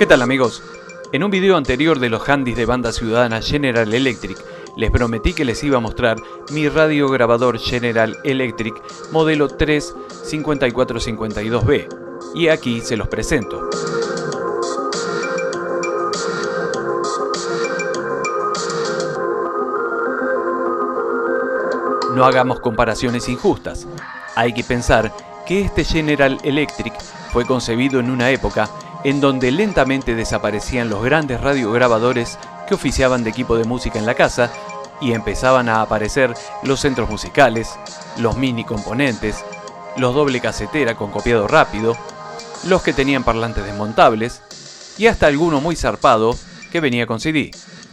¿Qué tal amigos? En un video anterior de los handys de banda ciudadana General Electric les prometí que les iba a mostrar mi radiograbador General Electric modelo 35452B y aquí se los presento. No hagamos comparaciones injustas. Hay que pensar que este General Electric fue concebido en una época en donde lentamente desaparecían los grandes radiograbadores que oficiaban de equipo de música en la casa y empezaban a aparecer los centros musicales, los mini componentes, los doble casetera con copiado rápido, los que tenían parlantes desmontables y hasta alguno muy zarpado que venía con CD.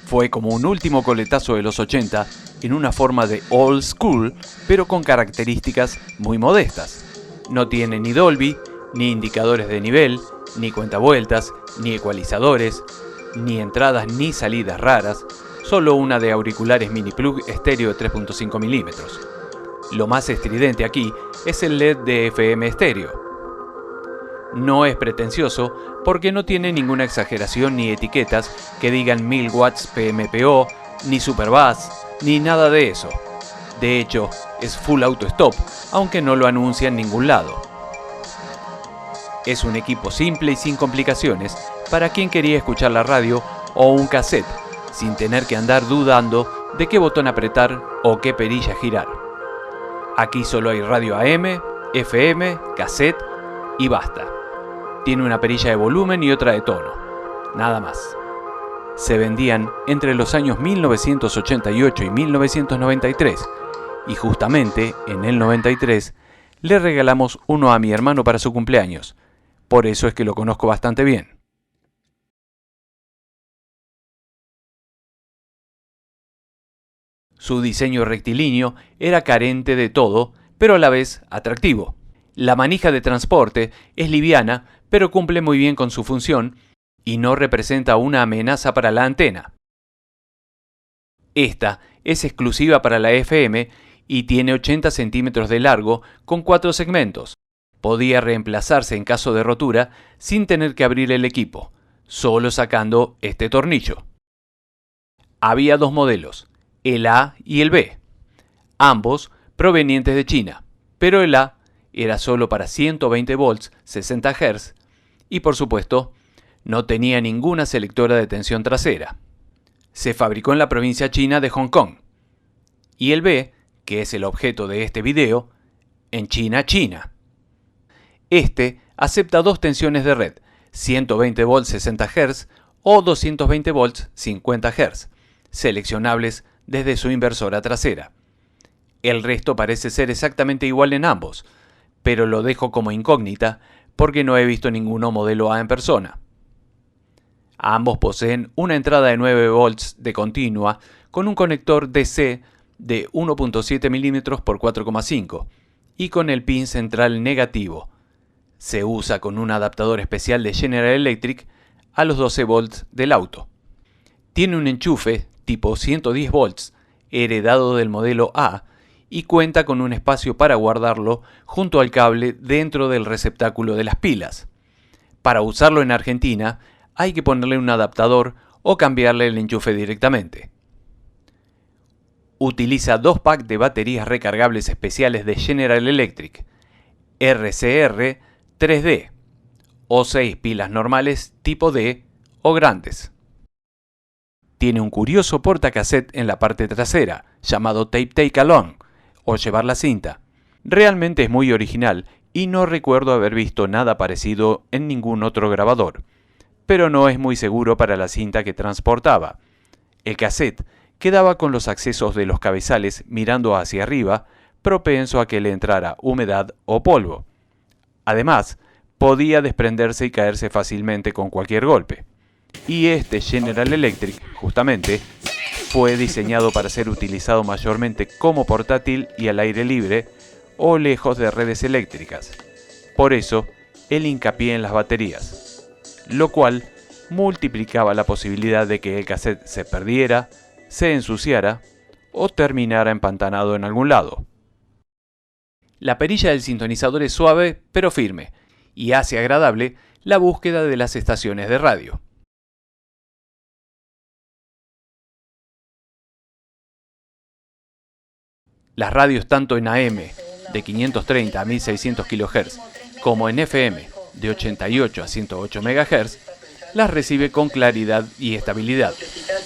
Fue como un último coletazo de los 80 en una forma de old school, pero con características muy modestas. No tiene ni Dolby, ni indicadores de nivel, ni cuentavueltas, ni ecualizadores, ni entradas ni salidas raras, solo una de auriculares mini plug estéreo de 3.5 milímetros. Lo más estridente aquí es el LED de FM estéreo. No es pretencioso porque no tiene ninguna exageración ni etiquetas que digan 1000 watts PMPO, ni superbass, ni nada de eso. De hecho, es full auto stop, aunque no lo anuncia en ningún lado. Es un equipo simple y sin complicaciones para quien quería escuchar la radio o un cassette, sin tener que andar dudando de qué botón apretar o qué perilla girar. Aquí solo hay radio AM, FM, cassette y basta. Tiene una perilla de volumen y otra de tono, nada más. Se vendían entre los años 1988 y 1993, y justamente en el 93 le regalamos uno a mi hermano para su cumpleaños. Por eso es que lo conozco bastante bien. Su diseño rectilíneo era carente de todo, pero a la vez atractivo. La manija de transporte es liviana, pero cumple muy bien con su función y no representa una amenaza para la antena. Esta es exclusiva para la FM y tiene 80 centímetros de largo con 4 segmentos. Podía reemplazarse en caso de rotura sin tener que abrir el equipo, solo sacando este tornillo. Había dos modelos, el A y el B, ambos provenientes de China, pero el A era solo para 120 volts 60 Hz y por supuesto no tenía ninguna selectora de tensión trasera. Se fabricó en la provincia china de Hong Kong. Y el B, que es el objeto de este video, en China. Este acepta dos tensiones de red, 120 volts 60 Hz o 220 volts 50 Hz, seleccionables desde su inversora trasera. El resto parece ser exactamente igual en ambos, pero lo dejo como incógnita porque no he visto ninguno modelo A en persona. Ambos poseen una entrada de 9 volts de continua con un conector DC de 1.7 mm por 4,5 y con el pin central negativo. Se usa con un adaptador especial de General Electric a los 12 volts del auto. Tiene un enchufe tipo 110 volts heredado del modelo A y cuenta con un espacio para guardarlo junto al cable dentro del receptáculo de las pilas. Para usarlo en Argentina hay que ponerle un adaptador o cambiarle el enchufe directamente. Utiliza dos packs de baterías recargables especiales de General Electric, RCR 3D, o 6 pilas normales tipo D o grandes. Tiene un curioso portacassette en la parte trasera, llamado Tape Take Along, o llevar la cinta. Realmente es muy original y no recuerdo haber visto nada parecido en ningún otro grabador, pero no es muy seguro para la cinta que transportaba. El cassette quedaba con los accesos de los cabezales mirando hacia arriba, propenso a que le entrara humedad o polvo. Además, podía desprenderse y caerse fácilmente con cualquier golpe. Y este General Electric, justamente, fue diseñado para ser utilizado mayormente como portátil y al aire libre o lejos de redes eléctricas. Por eso, el hincapié en las baterías, lo cual multiplicaba la posibilidad de que el cassette se perdiera, se ensuciara o terminara empantanado en algún lado. La perilla del sintonizador es suave pero firme y hace agradable la búsqueda de las estaciones de radio. Las radios tanto en AM de 530 a 1600 kHz como en FM de 88 a 108 MHz las recibe con claridad y estabilidad.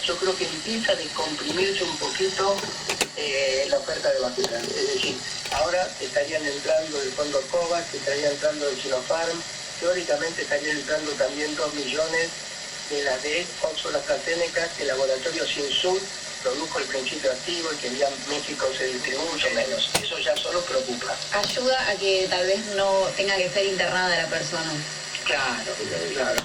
Yo creo que empieza a descomprimirse un poquito la oferta de vacunas. Es decir, ahora estarían entrando del fondo COVAX, estaría entrando del Sinopharm, teóricamente estarían entrando también 2 millones de las de Oxford AstraZeneca, que el laboratorio Sinsud produjo el principio activo y que ya en México se distribuye menos. Eso ya solo preocupa. Ayuda a que tal vez no tenga que ser internada la persona. Claro, claro.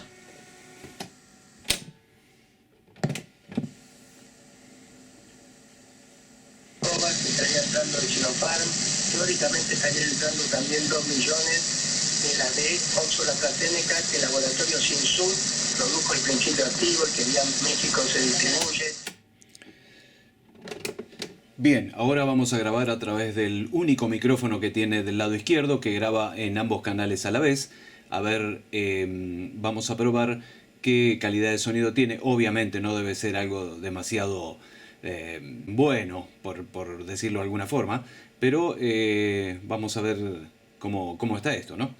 Estaría entrando el Sinopharm, teóricamente estarían entrando también 2 millones de las de Oxford AstraZeneca, que el laboratorio Sinsud produjo el principio activo y que ya en México se distribuye. Bien, ahora vamos a grabar a través del único micrófono que tiene del lado izquierdo, que graba en ambos canales a la vez. A ver, vamos a probar qué calidad de sonido tiene. Obviamente no debe ser algo demasiado bueno, por decirlo de alguna forma, pero vamos a ver cómo está esto, ¿no?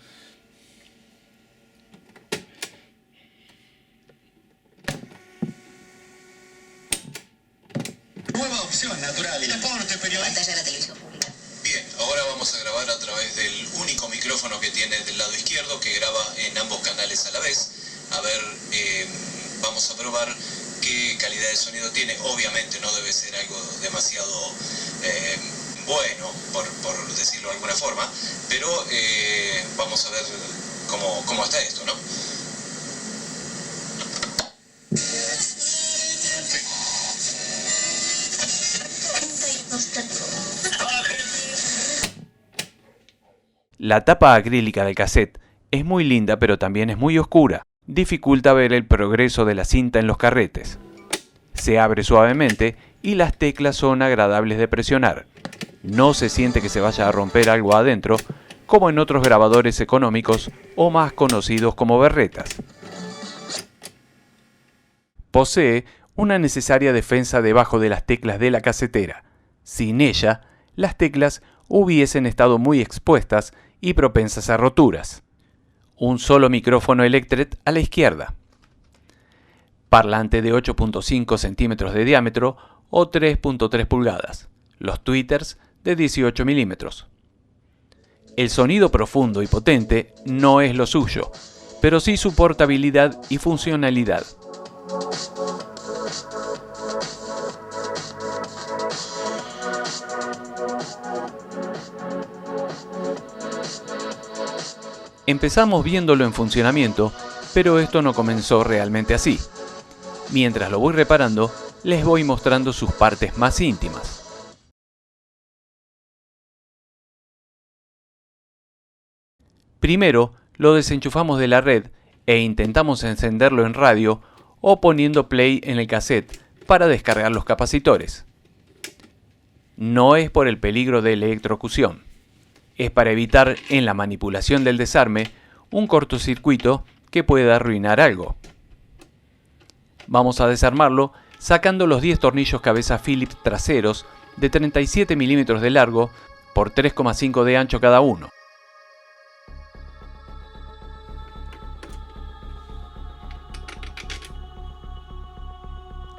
Nueva opción natural. Y deporte, periodismo. Pantalla de la televisión pública. Bien, ahora vamos a grabar a través del único micrófono que tiene del lado izquierdo, que graba en ambos canales a la vez. A ver, vamos a probar qué calidad de sonido tiene. Obviamente no debe ser algo demasiado bueno, por decirlo de alguna forma, pero vamos a ver cómo está esto, ¿no? La tapa acrílica del cassette es muy linda, pero también es muy oscura. Dificulta ver el progreso de la cinta en los carretes. Se abre suavemente y las teclas son agradables de presionar. No se siente que se vaya a romper algo adentro, como en otros grabadores económicos o más conocidos como berretas. Posee una necesaria defensa debajo de las teclas de la casetera. Sin ella, las teclas hubiesen estado muy expuestas y propensas a roturas. Un solo micrófono Electret a la izquierda. Parlante de 8.5 centímetros de diámetro o 3.3 pulgadas. Los tweeters de 18 milímetros. El sonido profundo y potente no es lo suyo, pero sí su portabilidad y funcionalidad. Empezamos viéndolo en funcionamiento, pero esto no comenzó realmente así. Mientras lo voy reparando, les voy mostrando sus partes más íntimas. Primero, lo desenchufamos de la red e intentamos encenderlo en radio o poniendo play en el cassette para descargar los capacitores. No es por el peligro de electrocución. Es para evitar en la manipulación del desarme un cortocircuito que pueda arruinar algo. Vamos a desarmarlo sacando los 10 tornillos cabeza Phillips traseros de 37 milímetros de largo por 3,5 de ancho cada uno.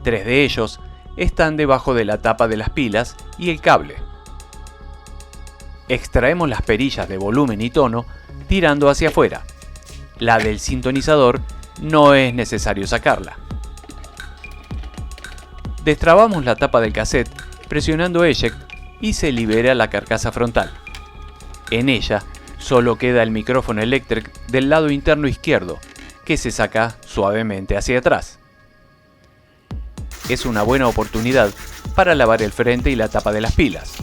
Tres de ellos están debajo de la tapa de las pilas y el cable. Extraemos las perillas de volumen y tono tirando hacia afuera. La del sintonizador no es necesario sacarla. Destrabamos la tapa del cassette presionando Eject y se libera la carcasa frontal. En ella solo queda el micrófono Electret del lado interno izquierdo, que se saca suavemente hacia atrás. Es una buena oportunidad para lavar el frente y la tapa de las pilas.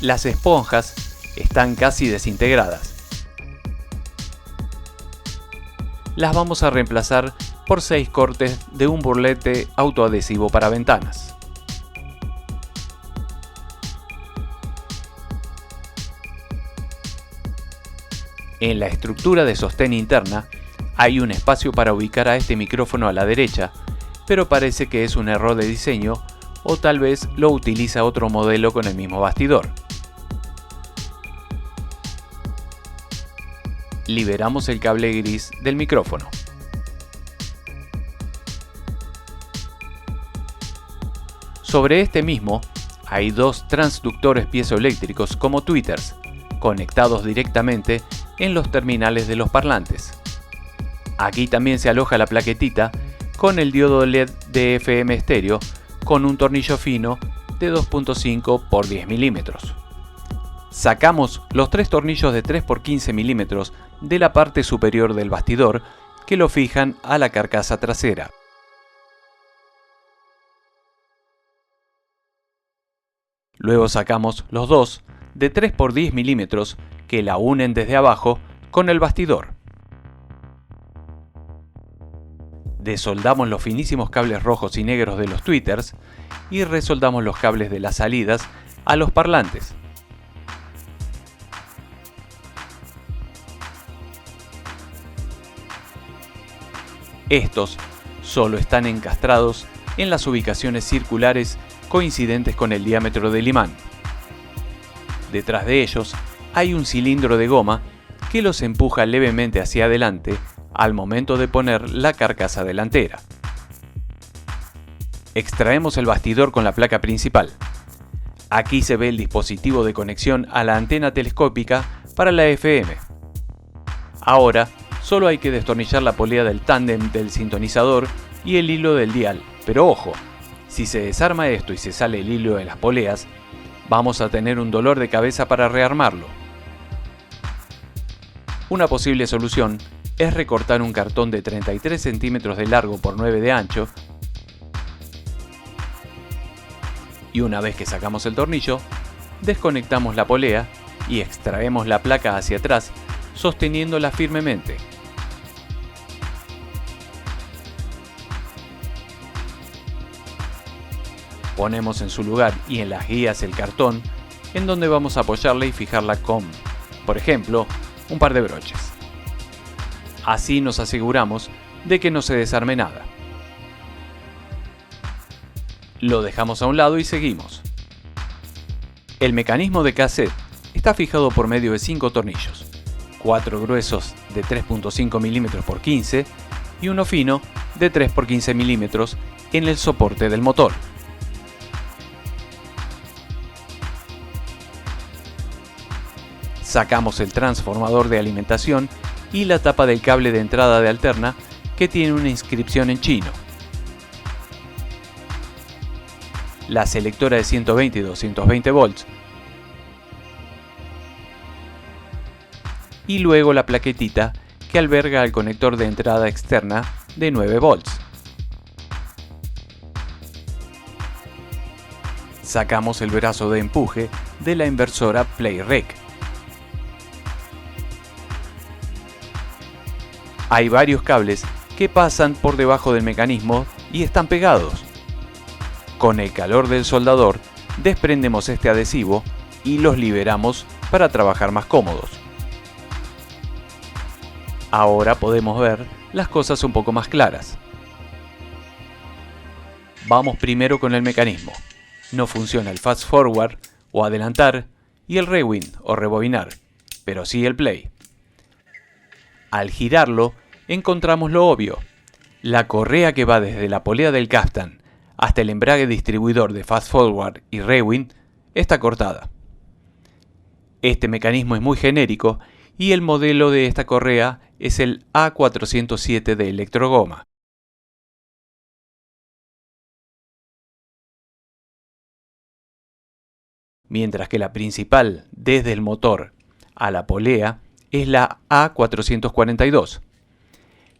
Las esponjas están casi desintegradas. Las vamos a reemplazar por 6 cortes de un burlete autoadhesivo para ventanas. En la estructura de sostén interna hay un espacio para ubicar a este micrófono a la derecha, pero parece que es un error de diseño o tal vez lo utiliza otro modelo con el mismo bastidor. Liberamos el cable gris del micrófono. Sobre este mismo hay dos transductores piezoeléctricos como tweeters, conectados directamente en los terminales de los parlantes. Aquí también se aloja la plaquetita con el diodo LED de FM estéreo con un tornillo fino de 2.5 por 10 milímetros. Sacamos los tres tornillos de 3 por 15 milímetros de la parte superior del bastidor que lo fijan a la carcasa trasera. Luego sacamos los dos de 3 por 10 milímetros que la unen desde abajo con el bastidor. Desoldamos los finísimos cables rojos y negros de los tweeters y resoldamos los cables de las salidas a los parlantes. Estos solo están encastrados en las ubicaciones circulares coincidentes con el diámetro del imán. Detrás de ellos hay un cilindro de goma que los empuja levemente hacia adelante al momento de poner la carcasa delantera. Extraemos el bastidor con la placa principal. Aquí se ve el dispositivo de conexión a la antena telescópica para la FM. Ahora solo hay que destornillar la polea del tándem del sintonizador y el hilo del dial, pero ojo, si se desarma esto y se sale el hilo de las poleas, vamos a tener un dolor de cabeza para rearmarlo. Una posible solución es recortar un cartón de 33 centímetros de largo por 9 de ancho y una vez que sacamos el tornillo, desconectamos la polea y extraemos la placa hacia atrás, sosteniéndola firmemente. Ponemos en su lugar y en las guías el cartón, en donde vamos a apoyarla y fijarla con, por ejemplo, un par de broches. Así nos aseguramos de que no se desarme nada. Lo dejamos a un lado y seguimos. El mecanismo de cassette está fijado por medio de 5 tornillos, 4 gruesos de 3.5 mm por 15 y uno fino de 3 por 15 mm en el soporte del motor. Sacamos el transformador de alimentación y la tapa del cable de entrada de alterna que tiene una inscripción en chino. La selectora de 120 y 220 volts y luego la plaquetita que alberga el conector de entrada externa de 9 volts. Sacamos el brazo de empuje de la inversora PlayRec. Hay varios cables que pasan por debajo del mecanismo y están pegados. Con el calor del soldador desprendemos este adhesivo y los liberamos para trabajar más cómodos. Ahora podemos ver las cosas un poco más claras. Vamos primero con el mecanismo. No funciona el fast forward o adelantar y el rewind o rebobinar, pero sí el play. Al girarlo, encontramos lo obvio. La correa que va desde la polea del capstan hasta el embrague distribuidor de fast forward y rewind está cortada. Este mecanismo es muy genérico y el modelo de esta correa es el A407 de Electrogoma. Mientras que la principal desde el motor a la polea es la A442.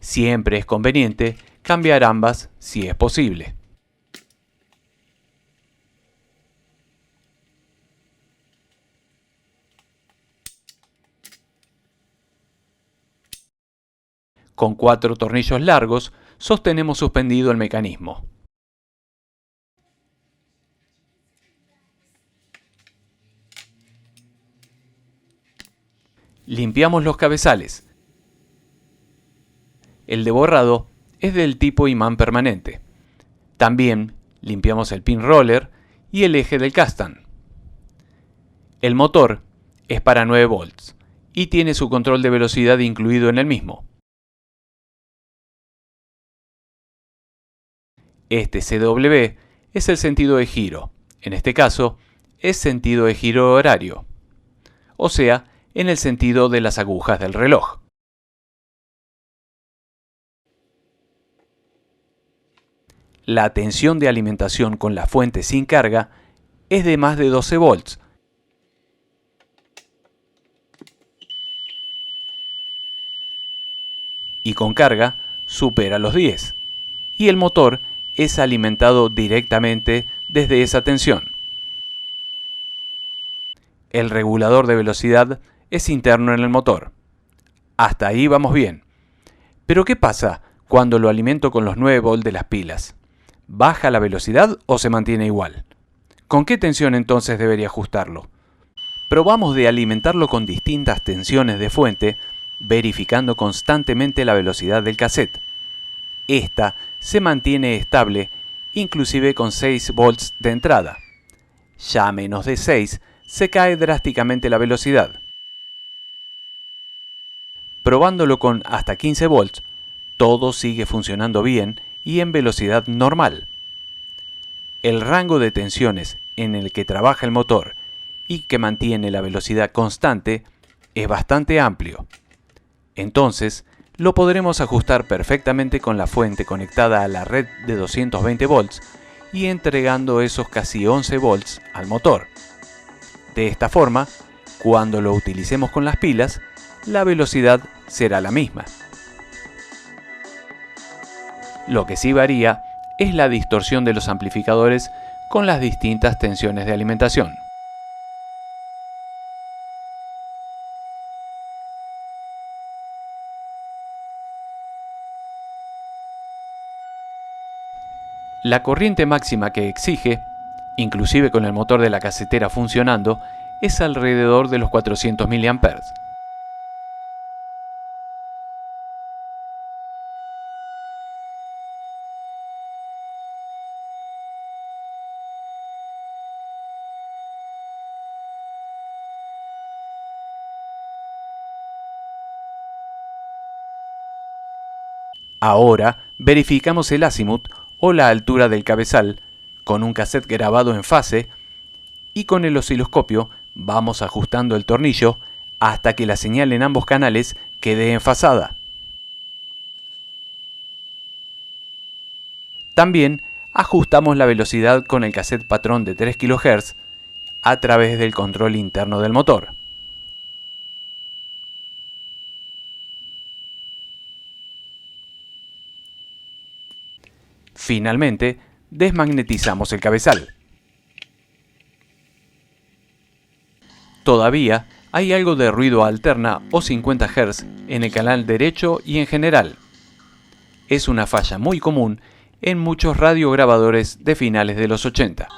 Siempre es conveniente cambiar ambas si es posible. Con 4 tornillos largos sostenemos suspendido el mecanismo. Limpiamos los cabezales. El de borrado es del tipo imán permanente. También limpiamos el pin roller y el eje del castan. El motor es para 9 volts y tiene su control de velocidad incluido en el mismo. Este CW es el sentido de giro. En este caso, es sentido de giro horario, o sea, en el sentido de las agujas del reloj. La tensión de alimentación con la fuente sin carga es de más de 12 volts. Y con carga supera los 10. Y el motor es alimentado directamente desde esa tensión. El regulador de velocidad es interno en el motor. Hasta ahí vamos bien. Pero ¿qué pasa cuando lo alimento con los 9 volts de las pilas? ¿Baja la velocidad o se mantiene igual? ¿Con qué tensión entonces debería ajustarlo? Probamos de alimentarlo con distintas tensiones de fuente, verificando constantemente la velocidad del cassette. Esta se mantiene estable, inclusive con 6 volts de entrada. Ya a menos de 6 se cae drásticamente la velocidad. Probándolo con hasta 15 volts, todo sigue funcionando bien y en velocidad normal. El rango de tensiones en el que trabaja el motor y que mantiene la velocidad constante es bastante amplio. Entonces, lo podremos ajustar perfectamente con la fuente conectada a la red de 220 volts y entregando esos casi 11 volts al motor. De esta forma, cuando lo utilicemos con las pilas, la velocidad será la misma. Lo que sí varía es la distorsión de los amplificadores con las distintas tensiones de alimentación. La corriente máxima que exige, inclusive con el motor de la casetera funcionando, es alrededor de los 400 mA. Ahora verificamos el azimut o la altura del cabezal con un cassette grabado en fase y con el osciloscopio vamos ajustando el tornillo hasta que la señal en ambos canales quede enfasada. También ajustamos la velocidad con el cassette patrón de 3 kHz a través del control interno del motor. Finalmente, desmagnetizamos el cabezal. Todavía hay algo de ruido alterna o 50 Hz en el canal derecho y en general. Es una falla muy común en muchos radiograbadores de finales de los 80.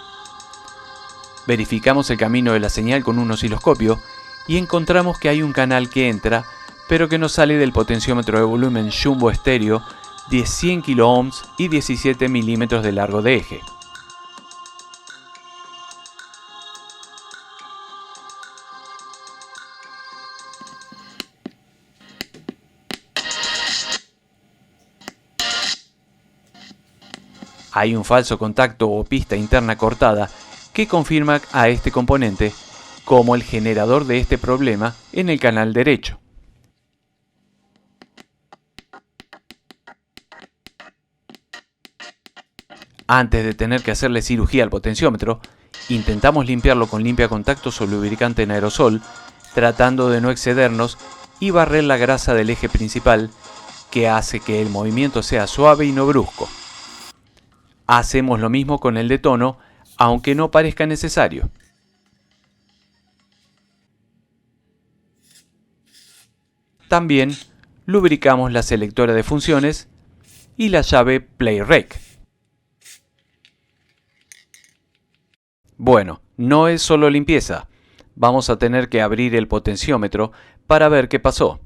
Verificamos el camino de la señal con un osciloscopio y encontramos que hay un canal que entra, pero que no sale del potenciómetro de volumen jumbo estéreo de 100 kΩ y 17 milímetros de largo de eje. Hay un falso contacto o pista interna cortada que confirma a este componente como el generador de este problema en el canal derecho. Antes de tener que hacerle cirugía al potenciómetro, intentamos limpiarlo con limpiacontactos o lubricante en aerosol, tratando de no excedernos y barrer la grasa del eje principal, que hace que el movimiento sea suave y no brusco. Hacemos lo mismo con el de tono, aunque no parezca necesario. También lubricamos la selectora de funciones y la llave Play Rec. Bueno, no es solo limpieza. Vamos a tener que abrir el potenciómetro para ver qué pasó.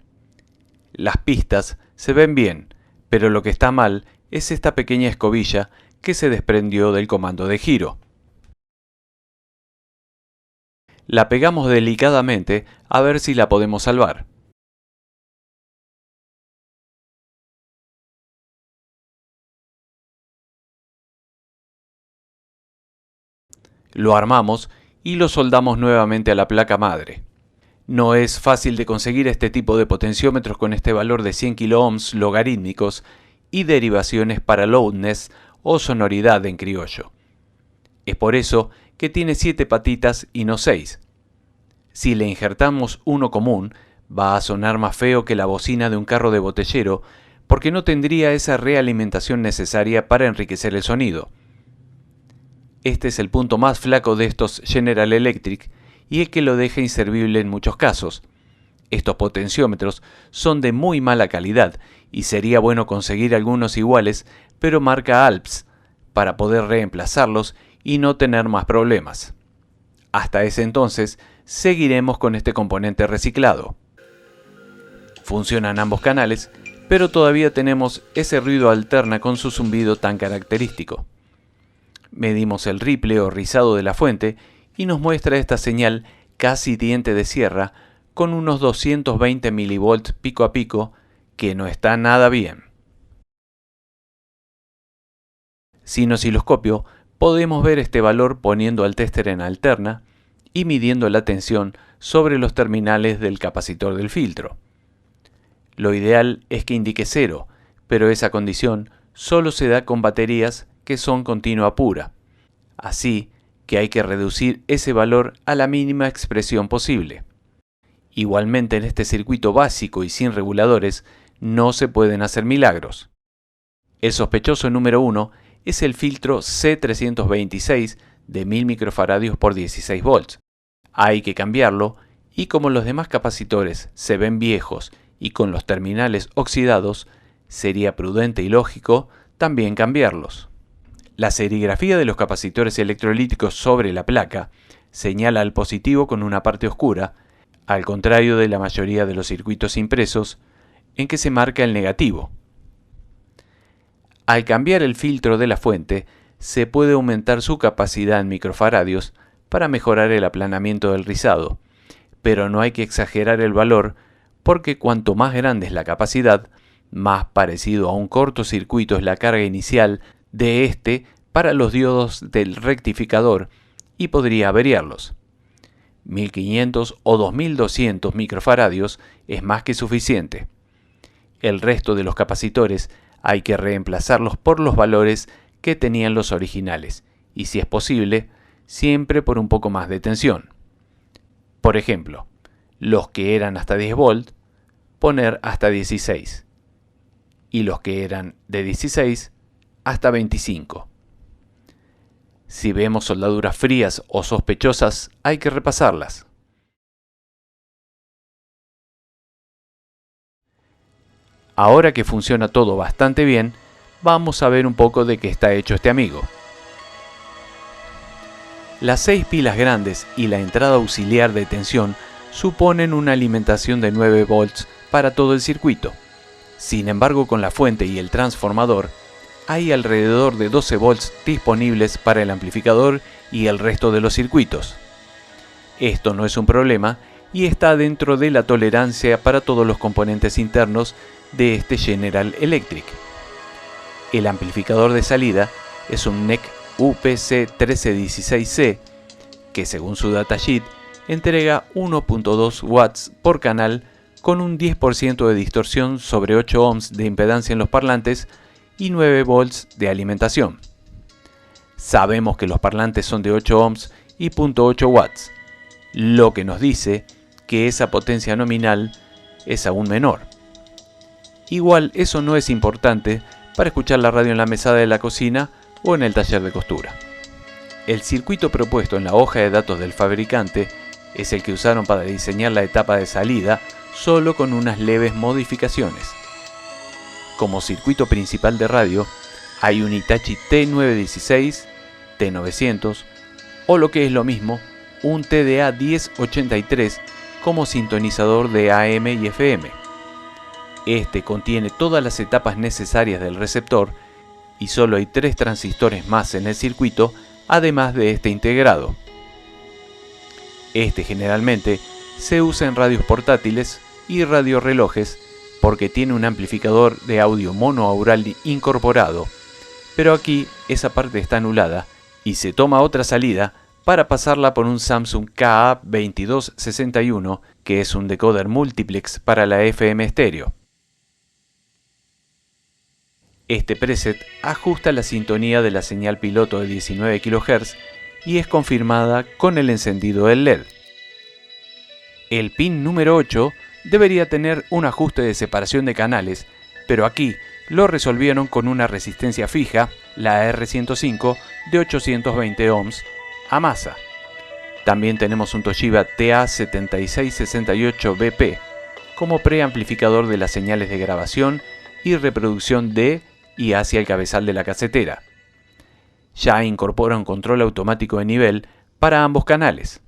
Las pistas se ven bien, pero lo que está mal es esta pequeña escobilla que se desprendió del comando de giro. La pegamos delicadamente a ver si la podemos salvar. Lo armamos y lo soldamos nuevamente a la placa madre. No es fácil de conseguir este tipo de potenciómetros con este valor de 100 kiloohms logarítmicos y derivaciones para loudness o sonoridad en criollo. Es por eso que tiene 7 patitas y no 6. Si le injertamos uno común, va a sonar más feo que la bocina de un carro de botellero, porque no tendría esa realimentación necesaria para enriquecer el sonido. Este es el punto más flaco de estos General Electric y el que lo deja inservible en muchos casos. Estos potenciómetros son de muy mala calidad y sería bueno conseguir algunos iguales, pero marca Alps, para poder reemplazarlos y no tener más problemas. Hasta ese entonces, seguiremos con este componente reciclado. Funcionan ambos canales, pero todavía tenemos ese ruido alterna con su zumbido tan característico. Medimos el ripple o rizado de la fuente y nos muestra esta señal casi diente de sierra con unos 220 mV pico a pico, que no está nada bien. Sin osciloscopio podemos ver este valor poniendo al tester en alterna y midiendo la tensión sobre los terminales del capacitor del filtro. Lo ideal es que indique 0, pero esa condición solo se da con baterías que son continua pura. Así que hay que reducir ese valor a la mínima expresión posible. Igualmente en este circuito básico y sin reguladores no se pueden hacer milagros. El sospechoso número 1 es el filtro C326 de 1000 microfaradios por 16 volts. Hay que cambiarlo y como los demás capacitores se ven viejos y con los terminales oxidados, sería prudente y lógico también cambiarlos. La serigrafía de los capacitores electrolíticos sobre la placa señala al positivo con una parte oscura, al contrario de la mayoría de los circuitos impresos, en que se marca el negativo. Al cambiar el filtro de la fuente, se puede aumentar su capacidad en microfaradios para mejorar el aplanamiento del rizado, pero no hay que exagerar el valor porque cuanto más grande es la capacidad, más parecido a un cortocircuito es la carga inicial de este para los diodos del rectificador y podría averiarlos. 1500 o 2200 microfaradios es más que suficiente. El resto de los capacitores hay que reemplazarlos por los valores que tenían los originales y, si es posible, siempre por un poco más de tensión. Por ejemplo, los que eran hasta 10 volts, poner hasta 16 y los que eran de 16 hasta 25. Si vemos soldaduras frías o sospechosas, hay que repasarlas. Ahora que funciona todo bastante bien, vamos a ver un poco de qué está hecho este amigo. Las 6 pilas grandes y la entrada auxiliar de tensión suponen una alimentación de 9 volts para todo el circuito. Sin embargo, con la fuente y el transformador, hay alrededor de 12 volts disponibles para el amplificador y el resto de los circuitos. Esto no es un problema y está dentro de la tolerancia para todos los componentes internos de este General Electric. El amplificador de salida es un NEC UPC1316C que, según su datasheet, entrega 1.2 watts por canal con un 10% de distorsión sobre 8 ohms de impedancia en los parlantes y 9 volts de alimentación. Sabemos que los parlantes son de 8 ohms y 0.8 watts, lo que nos dice que esa potencia nominal es aún menor. Igual eso no es importante para escuchar la radio en la mesada de la cocina o en el taller de costura. El circuito propuesto en la hoja de datos del fabricante es el que usaron para diseñar la etapa de salida, solo con unas leves modificaciones. Como circuito principal de radio, hay un Hitachi T916, T900 o lo que es lo mismo, un TDA 1083 como sintonizador de AM y FM. Este contiene todas las etapas necesarias del receptor y solo hay 3 transistores más en el circuito, además de este integrado. Este generalmente se usa en radios portátiles y radiorrelojes porque tiene un amplificador de audio monoaural incorporado, pero aquí esa parte está anulada y se toma otra salida para pasarla por un Samsung KA2261, que es un decoder multiplex para la FM estéreo. Este preset ajusta la sintonía de la señal piloto de 19 kHz y es confirmada con el encendido del LED. El pin número 8 debería tener un ajuste de separación de canales, pero aquí lo resolvieron con una resistencia fija, la R105 de 820 ohms, a masa. También tenemos un Toshiba TA7668BP como preamplificador de las señales de grabación y reproducción de y hacia el cabezal de la casetera. Ya incorpora un control automático de nivel para ambos canales.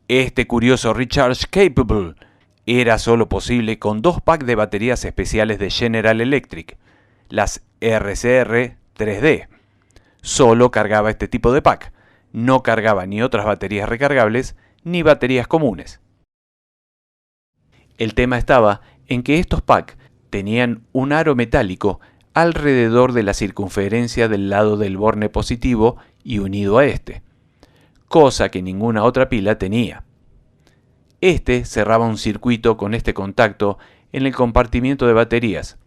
Este curioso Recharge Capable era solo posible con 2 packs de baterías especiales de General Electric, las RCR 3D. Solo cargaba este tipo de pack, no cargaba ni otras baterías recargables ni baterías comunes. El tema estaba en que estos packs tenían un aro metálico alrededor de la circunferencia del lado del borne positivo y unido a este, cosa que ninguna otra pila tenía. Este cerraba un circuito con este contacto en el compartimiento de baterías,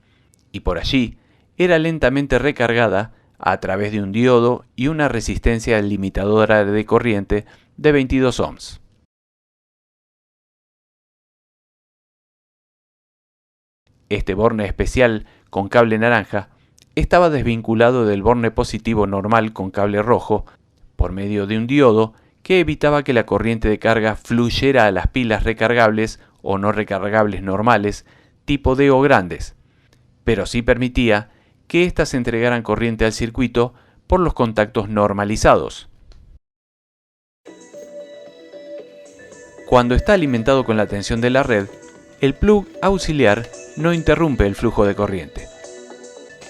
y por allí era lentamente recargada a través de un diodo y una resistencia limitadora de corriente de 22 ohms. Este borne especial con cable naranja estaba desvinculado del borne positivo normal con cable rojo por medio de un diodo que evitaba que la corriente de carga fluyera a las pilas recargables o no recargables normales tipo D o grandes, pero sí permitía que éstas entregaran corriente al circuito por los contactos normalizados. Cuando está alimentado con la tensión de la red, el plug auxiliar no interrumpe el flujo de corriente,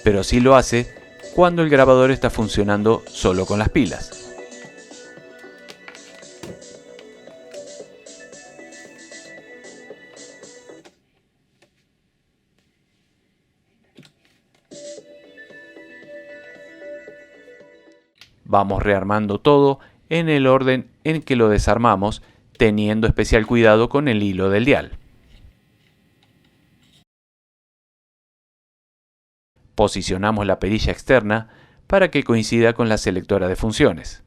pero sí lo hace cuando el grabador está funcionando solo con las pilas. Vamos rearmando todo en el orden en que lo desarmamos, teniendo especial cuidado con el hilo del dial. Posicionamos la perilla externa para que coincida con la selectora de funciones.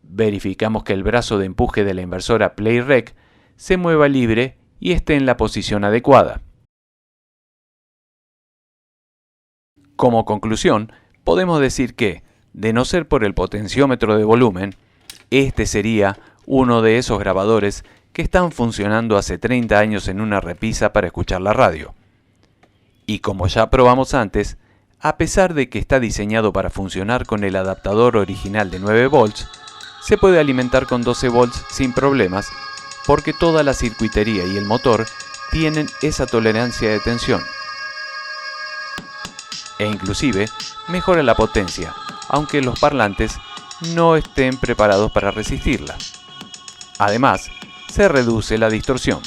Verificamos que el brazo de empuje de la inversora PlayRec se mueva libre y esté en la posición adecuada. Como conclusión, podemos decir que, de no ser por el potenciómetro de volumen, este sería uno de esos grabadores que están funcionando hace 30 años en una repisa para escuchar la radio. Y como ya probamos antes, a pesar de que está diseñado para funcionar con el adaptador original de 9 volts, se puede alimentar con 12 volts sin problemas, porque toda la circuitería y el motor tienen esa tolerancia de tensión. E inclusive mejora la potencia, aunque los parlantes no estén preparados para resistirla. Además, se reduce la distorsión.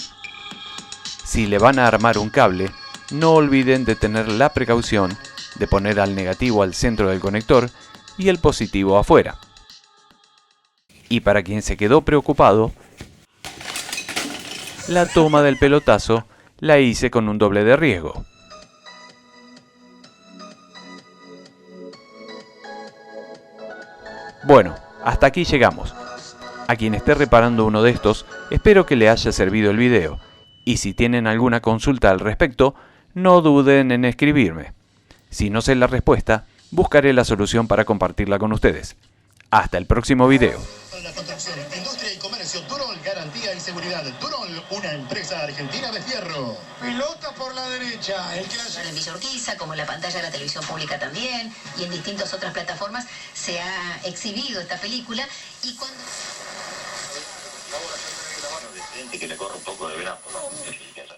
Si le van a armar un cable, no olviden de tener la precaución de poner al negativo al centro del conector y el positivo afuera. Y para quien se quedó preocupado, la toma del pelotazo la hice con un doble de riesgo. Bueno, hasta aquí llegamos. A quien esté reparando uno de estos, espero que le haya servido el video. Y si tienen alguna consulta al respecto, no duden en escribirme. Si no sé la respuesta, buscaré la solución para compartirla con ustedes. Hasta el próximo video. La construcción, industria y comercio, Durol, garantía y seguridad. Durol, una empresa argentina de fierro. Pilota por la derecha. El que hace En Villa Urquiza, como en la pantalla de la televisión pública también, y en distintas otras plataformas se ha exhibido esta película. Y cuando... gente que le corre un poco de brazo, ¿no?